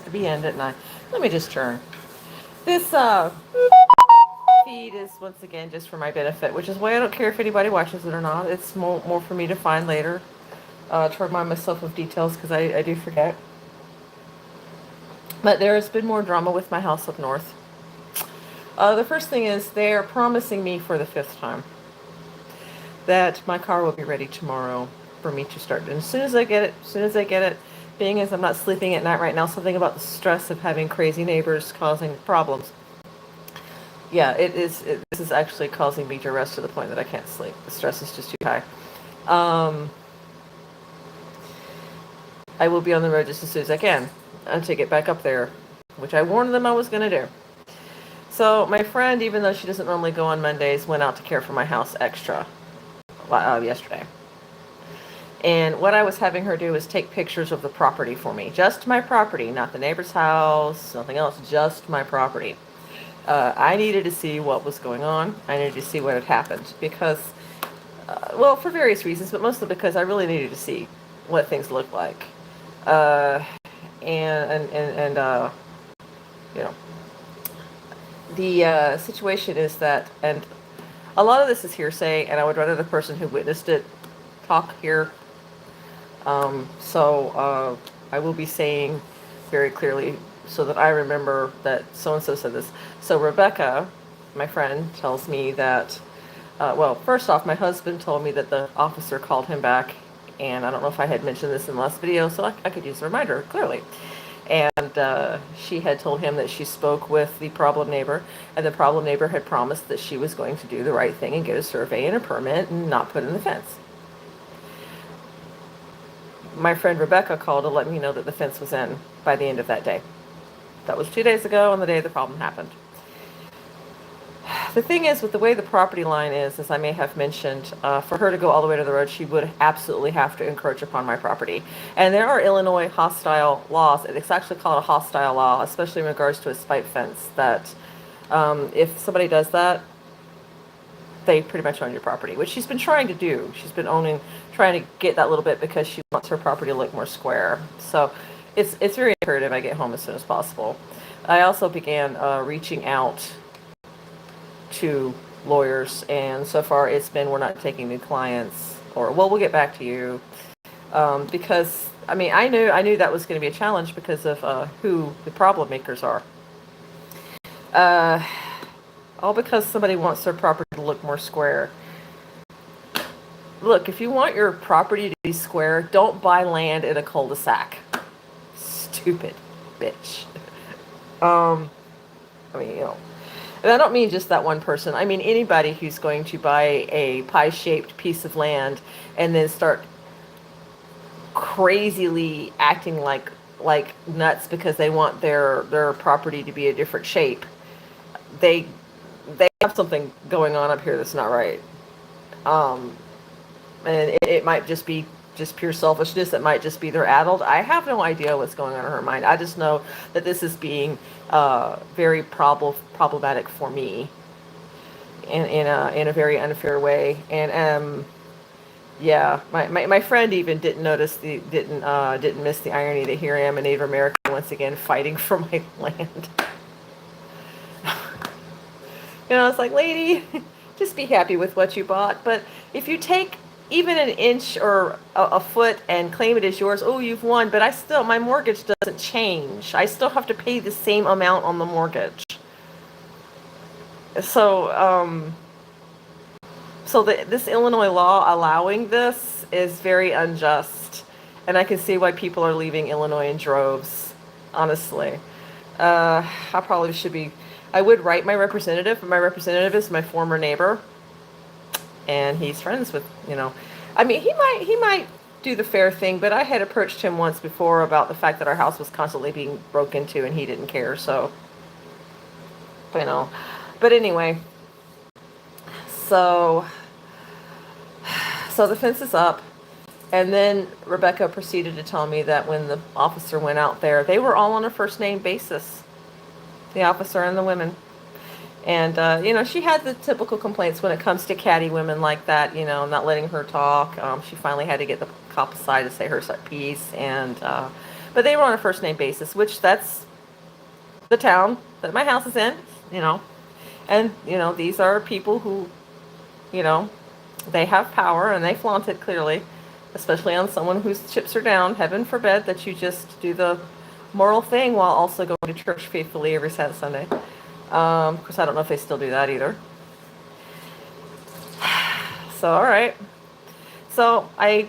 to be ended, and let me just turn. This feed is once again just for my benefit, which is why I don't care if anybody watches it or not. It's more for me to find later, to remind myself of details, because I do forget. But there has been more drama with my house up north. The first thing is they are promising me for the 5th time that my car will be ready tomorrow for me to start. And as soon as I get it, being as I'm not sleeping at night right now, something about the stress of having crazy neighbors causing problems. Yeah, this is actually causing me to rest to the point that I can't sleep. The stress is just too high. I will be on the road just as soon as I can to get back up there, which I warned them I was going to do. So my friend, even though she doesn't normally go on Mondays, went out to care for my house extra yesterday. And what I was having her do is take pictures of the property for me. Just my property, not the neighbor's house, nothing else, just my property. I needed to see what was going on. I needed to see what had happened because, well, for various reasons, but mostly because I really needed to see what things looked like. You know, the situation is that, and a lot of this is hearsay, and I would rather the person who witnessed it talk here. So I will be saying very clearly so that I remember that so-and-so said this. So Rebecca, my friend, tells me that, well, first off, my husband told me that the officer called him back, and I don't know if I had mentioned this in the last video, so I could use a reminder, clearly. And she had told him that she spoke with the problem neighbor, and the problem neighbor had promised that she was going to do the right thing and get a survey and a permit and not put in the fence. My friend Rebecca called to let me know that the fence was in by the end of that day. That was 2 days ago, on the day the problem happened. The thing is, with the way the property line is, as I may have mentioned, for her to go all the way to the road, she would absolutely have to encroach upon my property. And there are Illinois hostile laws. It's actually called a hostile law, especially in regards to a spike fence, that if somebody does that, they pretty much own your property, which she's been trying to do. She's been trying to get that little bit because she wants her property to look more square. So it's very imperative I get home as soon as possible. I also began reaching out to lawyers, and so far it's been, we're not taking new clients, or, well, we'll get back to you, because I mean, I knew that was going to be a challenge because of who the problem makers are. All because somebody wants their property to look more square. Look, if you want your property to be square, don't buy land in a cul-de-sac. Stupid bitch. I mean, you know, and I don't mean just that one person. I mean anybody who's going to buy a pie-shaped piece of land and then start crazily acting like nuts because they want their property to be a different shape. They have something going on up here that's not right. And it might just be just pure selfishness. It might just be they're addled. I have no idea what's going on in her mind. I just know that this is being very problematic for me in a very unfair way. And yeah, my friend even didn't miss the irony that here I am, a Native American, once again fighting for my land. You know, it's like, lady, just be happy with what you bought. But if you take even an inch or a foot and claim it as yours, oh, you've won. But my mortgage doesn't change. I still have to pay the same amount on the mortgage. So, this Illinois law allowing this is very unjust. And I can see why people are leaving Illinois in droves, honestly. I would write my representative, but my representative is my former neighbor. And he's friends with, you know, I mean, he might do the fair thing, but I had approached him once before about the fact that our house was constantly being broken into and he didn't care. So, you know, but anyway, so the fence is up. And then Rebecca proceeded to tell me that when the officer went out there, they were all on a first name basis, the officer and the women. And, you know, she had the typical complaints when it comes to catty women like that, you know, not letting her talk. She finally had to get the cop aside to say her piece. And But they were on a first name basis, which that's the town that my house is in, you know. And, you know, these are people who, you know, they have power and they flaunt it clearly, especially on someone whose chips are down. Heaven forbid that you just do the moral thing while also going to church faithfully every Saturday, Sunday. Of course, I don't know if they still do that either. So, all right. So I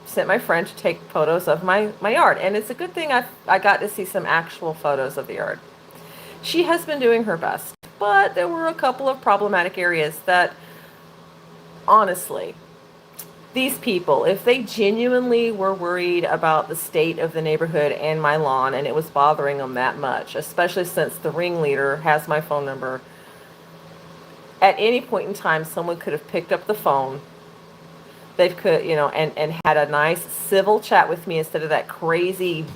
sent my friend to take photos of my yard. And it's a good thing I got to see some actual photos of the yard. She has been doing her best, but there were a couple of problematic areas that, honestly, these people, if they genuinely were worried about the state of the neighborhood and my lawn, and it was bothering them that much, especially since the ringleader has my phone number, at any point in time, someone could have picked up the phone. They could, you know, and had a nice civil chat with me instead of that crazy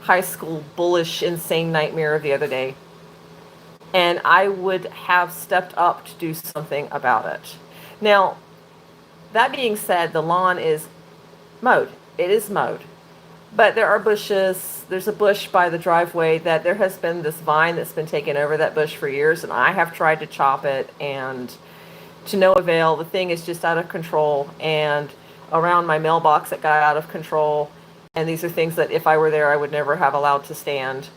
high school bullish, insane nightmare of the other day. And I would have stepped up to do something about it. Now, that being said, the lawn is mowed. It is mowed. But there are bushes. There's a bush by the driveway that there has been this vine that's been taking over that bush for years, and I have tried to chop it, and to no avail. The thing is just out of control, and around my mailbox it got out of control. And these are things that if I were there, I would never have allowed to stand,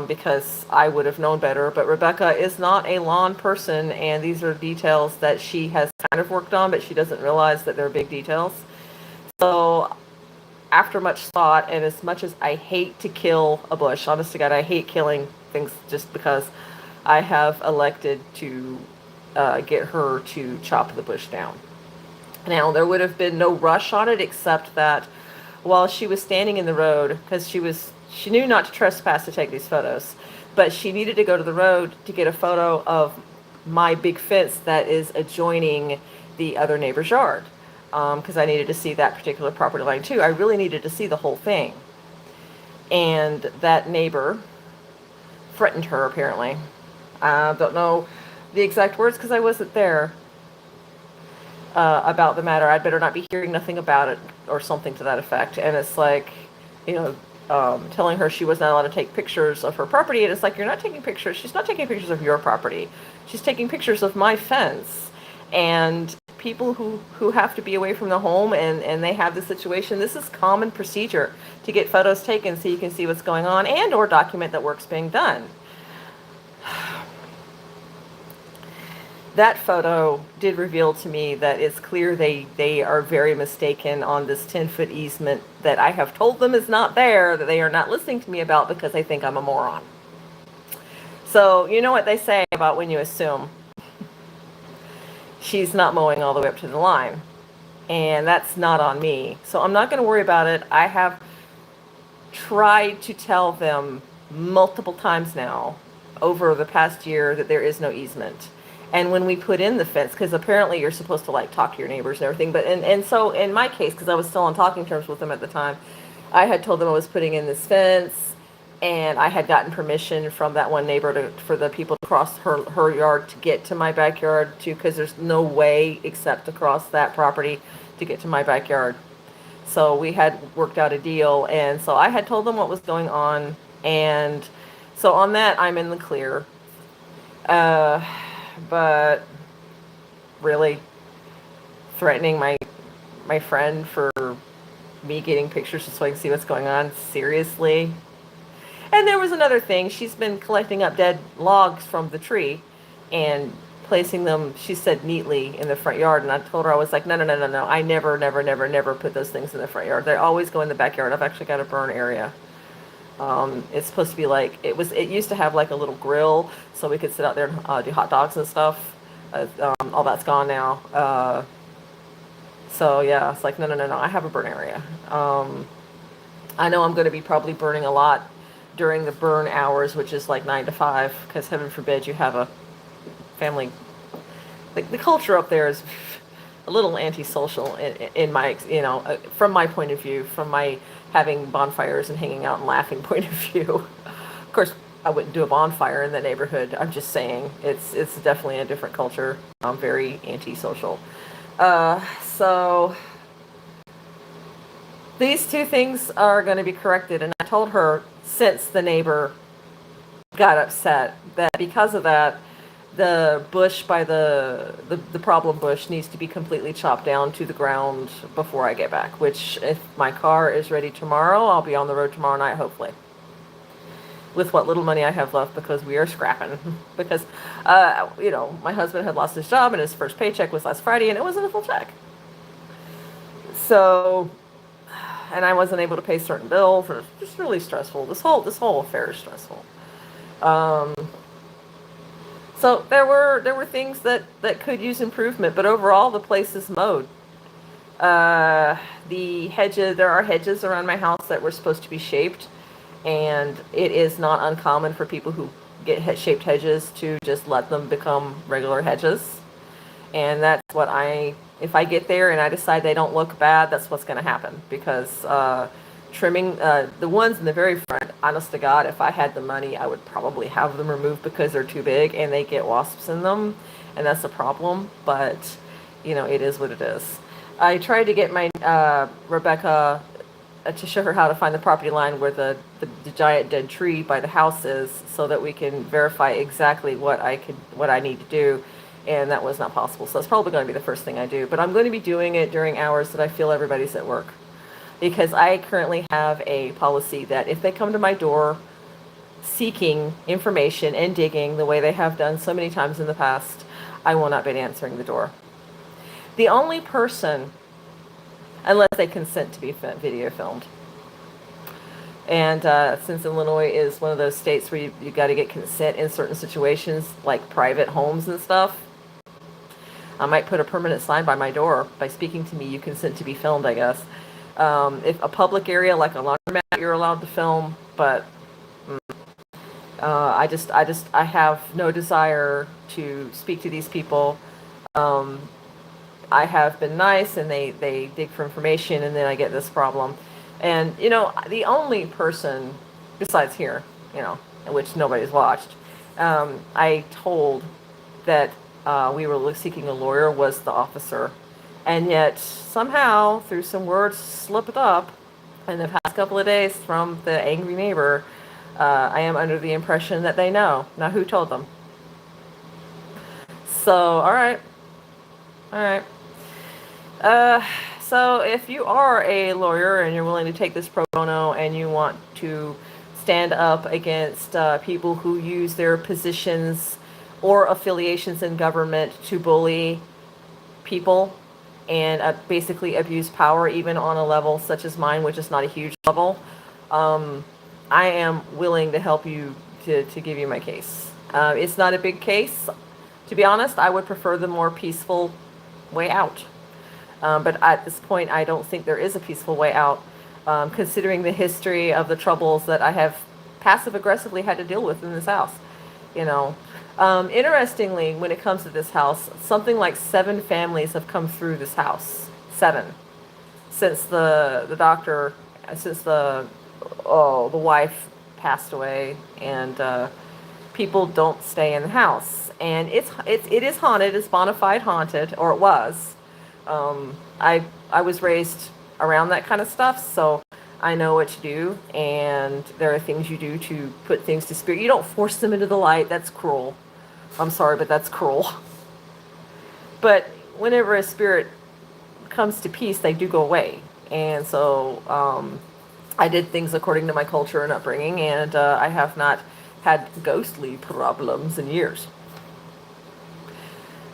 because I would have known better. But Rebecca is not a lawn person, and these are details that she has kind of worked on, but she doesn't realize that they're big details. So after much thought, and as much as I hate to kill a bush, honest to God, I hate killing things just because, I have elected to get her to chop the bush down. Now, there would have been no rush on it, except that while she was standing in the road, because she knew not to trespass to take these photos, but she needed to go to the road to get a photo of my big fence that is adjoining the other neighbor's yard, because I needed to see that particular property line too. I really needed to see the whole thing. And that neighbor threatened her, apparently. I don't know the exact words because I wasn't there, about the matter. I'd better not be hearing nothing about it, or something to that effect. And it's like, you know, telling her she was not allowed to take pictures of her property. And it's like, you're not taking pictures. She's not taking pictures of your property. She's taking pictures of my fence. And people who have to be away from the home, and they have this situation, this is common procedure to get photos taken so you can see what's going on and or document that work's being done. That photo did reveal to me that it's clear they are very mistaken on this 10-foot easement that I have told them is not there, that they are not listening to me about because they think I'm a moron. So, you know what they say about when you assume. She's not mowing all the way up to the line. And that's not on me. So I'm not going to worry about it. I have tried to tell them multiple times now over the past year that there is no easement. And when we put in the fence, because apparently you're supposed to like talk to your neighbors and everything, but and so in my case, because I was still on talking terms with them at the time, I had told them I was putting in this fence, and I had gotten permission from that one neighbor for the people to cross her yard to get to my backyard too, because there's no way except to cross that property to get to my backyard. So we had worked out a deal, and so I had told them what was going on, and so on that I'm in the clear. But really threatening my friend for me getting pictures just so I can see what's going on, seriously? And there was another thing. She's been collecting up dead logs from the tree and placing them, she said, neatly in the front yard. And I told her, I was like, no. I never put those things in the front yard. They always go in the backyard. I've actually got a burn area. It's supposed to be like, it used to have like a little grill so we could sit out there and do hot dogs and stuff. All that's gone now. So yeah, it's like, no, I have a burn area. I know I'm going to be probably burning a lot during the burn hours, which is like 9 to 5, because heaven forbid you have a family. The culture up there is a little antisocial in my, from my point of view, from my having bonfires and hanging out and laughing point of view. Of course, I wouldn't do a bonfire in the neighborhood. I'm just saying it's definitely a different culture. I'm very antisocial. So These two things are going to be corrected. And I told her, since the neighbor got upset, that because of that, the bush by the problem bush needs to be completely chopped down to the ground before I get back, which if my car is ready tomorrow, I'll be on the road tomorrow night, hopefully, with what little money I have left, because we are scrapping. Because, my husband had lost his job and his first paycheck was last Friday and it wasn't a full check. So, and I wasn't able to pay certain bills. It's just really stressful. This whole affair is stressful. So there were things that could use improvement, but overall the place is mowed. The hedges, there are hedges around my house that were supposed to be shaped, and it is not uncommon for people who get shaped hedges to just let them become regular hedges. And that's what if I get there and I decide they don't look bad, that's what's going to happen, because trimming the ones in the very front, honest to God, if I had the money, I would probably have them removed because they're too big and they get wasps in them, and that's a problem. But it is what it is. I tried to get my Rebecca to show her how to find the property line where the giant dead tree by the house is, so that we can verify exactly what I need to do, and that was not possible. So that's probably going to be the first thing I do, but I'm going to be doing it during hours that I feel everybody's at work. Because I currently have a policy that if they come to my door seeking information and digging the way they have done so many times in the past, I will not be answering the door. The only person, unless they consent to be video filmed. And since Illinois is one of those states where you got to get consent in certain situations, like private homes and stuff, I might put a permanent sign by my door. By speaking to me, you consent to be filmed, I guess. If a public area like a laundromat, you're allowed to film, but I have no desire to speak to these people. I have been nice, and they dig for information, and then I get this problem. And the only person besides here, which nobody's watched, I told that we were seeking a lawyer, was the officer. And yet, somehow, through some words slipped up in the past couple of days from the angry neighbor, I am under the impression that they know. Now, who told them? So, all right. So if you are a lawyer and you're willing to take this pro bono and you want to stand up against people who use their positions or affiliations in government to bully people and basically abuse power, even on a level such as mine, which is not a huge level, I am willing to help you to give you my case. It's not a big case. To be honest, I would prefer the more peaceful way out. But at this point, I don't think there is a peaceful way out, considering the history of the troubles that I have passive-aggressively had to deal with in this house. Interestingly, when it comes to this house, something like 7 families have come through this house. 7. Since the wife passed away, and people don't stay in the house. And it is haunted. It's bona fide haunted, or it was. I was raised around that kind of stuff, so I know what to do, and there are things you do to put things to spirit. You don't force them into the light. That's cruel. I'm sorry, but that's cruel. But whenever a spirit comes to peace, they do go away. And so I did things according to my culture and upbringing, and I have not had ghostly problems in years.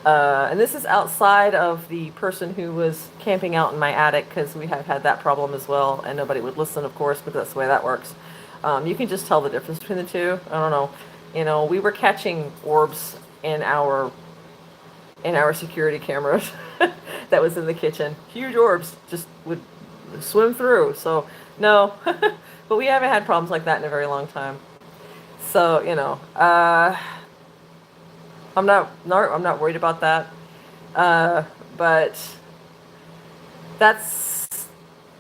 And this is outside of the person who was camping out in my attic, because we have had that problem as well, and nobody would listen, of course, but that's the way that works. You can just tell the difference between the two. I don't know. We were catching orbs in our security cameras that was in the kitchen. Huge orbs just would swim through. So no, but we haven't had problems like that in a very long time. So I'm not worried about that. But that's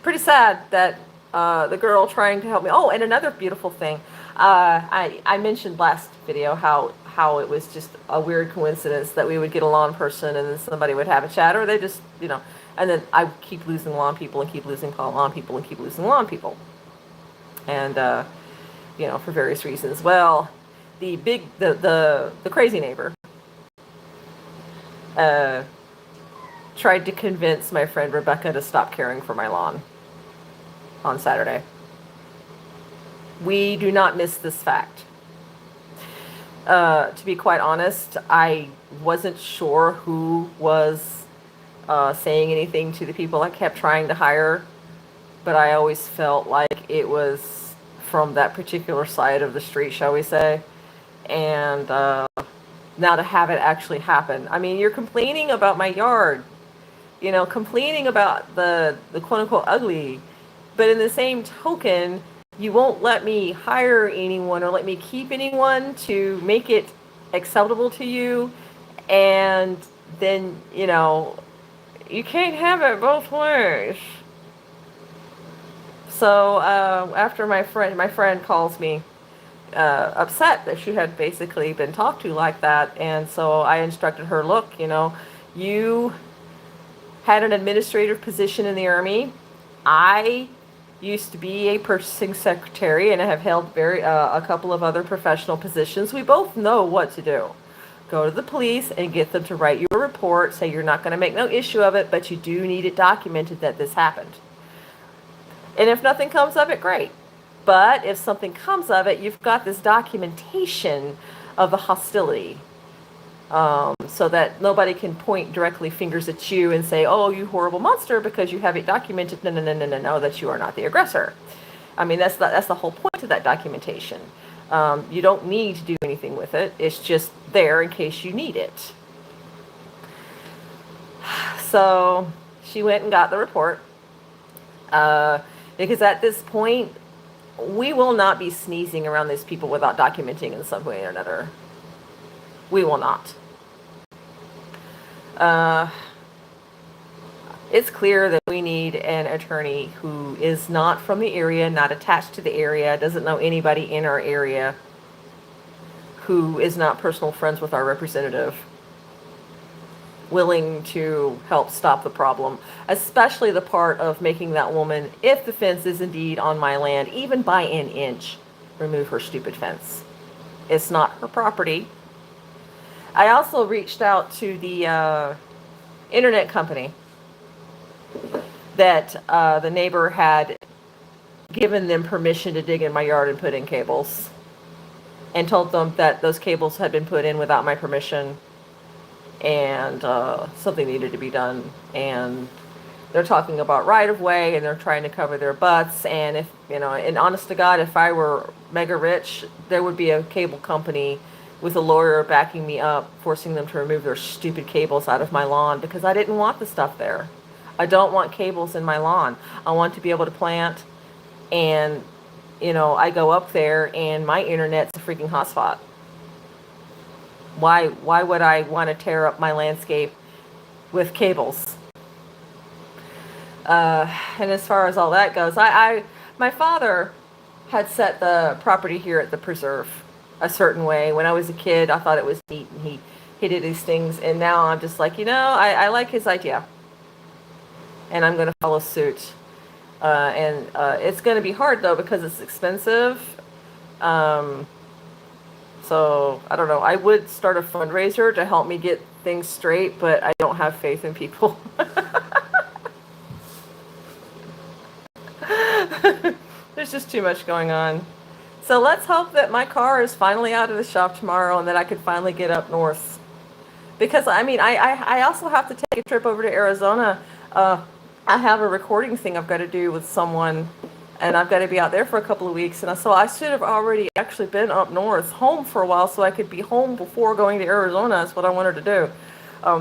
pretty sad that the girl trying to help me. Oh, and another beautiful thing. I mentioned last video how it was just a weird coincidence that we would get a lawn person and then somebody would have a chat, or they just, And then I keep losing lawn people and keep losing lawn people and keep losing lawn people. And, for various reasons. Well, the crazy neighbor tried to convince my friend Rebecca to stop caring for my lawn on Saturday. We do not miss this fact. To be quite honest, I wasn't sure who was saying anything to the people I kept trying to hire, but I always felt like it was from that particular side of the street, shall we say. And now to have it actually happen. I mean, you're complaining about my yard, complaining about the quote-unquote ugly, but in the same token, you won't let me hire anyone or let me keep anyone to make it acceptable to you. And then, you can't have it both ways. So after my friend calls me upset that she had basically been talked to like that, and so I instructed her, look, you had an administrative position in the Army. I used to be a purchasing secretary, and I have held a couple of other professional positions. We both know what to do. Go to the police and get them to write you a report. Say you're not going to make no issue of it, but you do need it documented that this happened. And if nothing comes of it, great. But if something comes of it, you've got this documentation of the hostility. So that nobody can point directly fingers at you and say, oh, you horrible monster, because you have it documented. No, that you are not the aggressor. I mean, that's the whole point of that documentation. You don't need to do anything with it. It's just there in case you need it. So she went and got the report. Because at this point, we will not be sneezing around these people without documenting in some way or another. We will not. It's clear that we need an attorney who is not from the area, not attached to the area, doesn't know anybody in our area, who is not personal friends with our representative, willing to help stop the problem, especially the part of making that woman, if the fence is indeed on my land, even by an inch, remove her stupid fence. It's not her property. I also reached out to the internet company that the neighbor had given them permission to dig in my yard and put in cables, and told them that those cables had been put in without my permission, and something needed to be done. And they're talking about right of way, and they're trying to cover their butts. And if, and honest to God, if I were mega rich, there would be a cable company with a lawyer backing me up, forcing them to remove their stupid cables out of my lawn, because I didn't want the stuff there. I don't want cables in my lawn. I want to be able to plant, and, I go up there and my internet's a freaking hotspot. Why would I want to tear up my landscape with cables? And as far as all that goes, my father had set the property here at the preserve a certain way. When I was a kid, I thought it was neat, and he did these things, and now I'm just like, I like his idea, and I'm going to follow suit. And it's going to be hard, though, because it's expensive. So I don't know. I would start a fundraiser to help me get things straight, but I don't have faith in people. There's just too much going on. So let's hope that my car is finally out of the shop tomorrow, and that I can finally get up north. Because, I also have to take a trip over to Arizona. I have a recording thing I've got to do with someone, and I've got to be out there for a couple of weeks. And so I should have already actually been up north, home for a while, so I could be home before going to Arizona. That's what I wanted to do.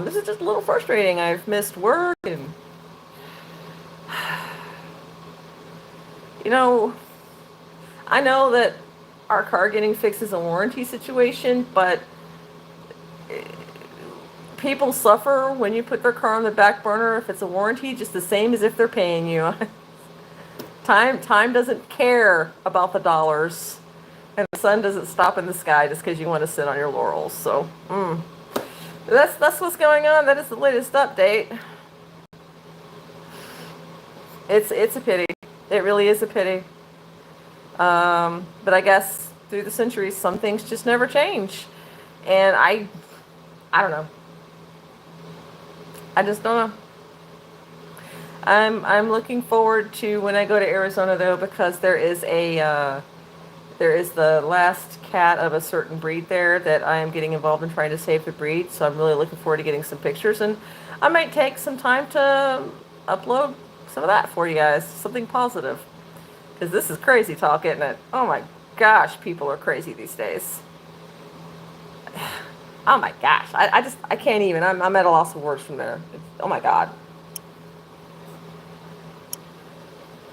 This is just a little frustrating. I've missed work, and I know that our car getting fixed is a warranty situation, but people suffer when you put their car on the back burner if it's a warranty, just the same as if they're paying you. Time doesn't care about the dollars, and the sun doesn't stop in the sky just because you want to sit on your laurels. So that's what's going on. That is the latest update. It's a pity. It really is a pity. But I guess through the centuries, some things just never change, and I don't know. I just don't know. I'm looking forward to when I go to Arizona though, because there is the last cat of a certain breed there that I am getting involved in trying to save the breed. So I'm really looking forward to getting some pictures, and I might take some time to upload some of that for you guys, something positive, because this is crazy talk, isn't it? Oh my gosh, people are crazy these days. Oh my gosh, I can't even. I'm at a loss of words from there. Oh my God.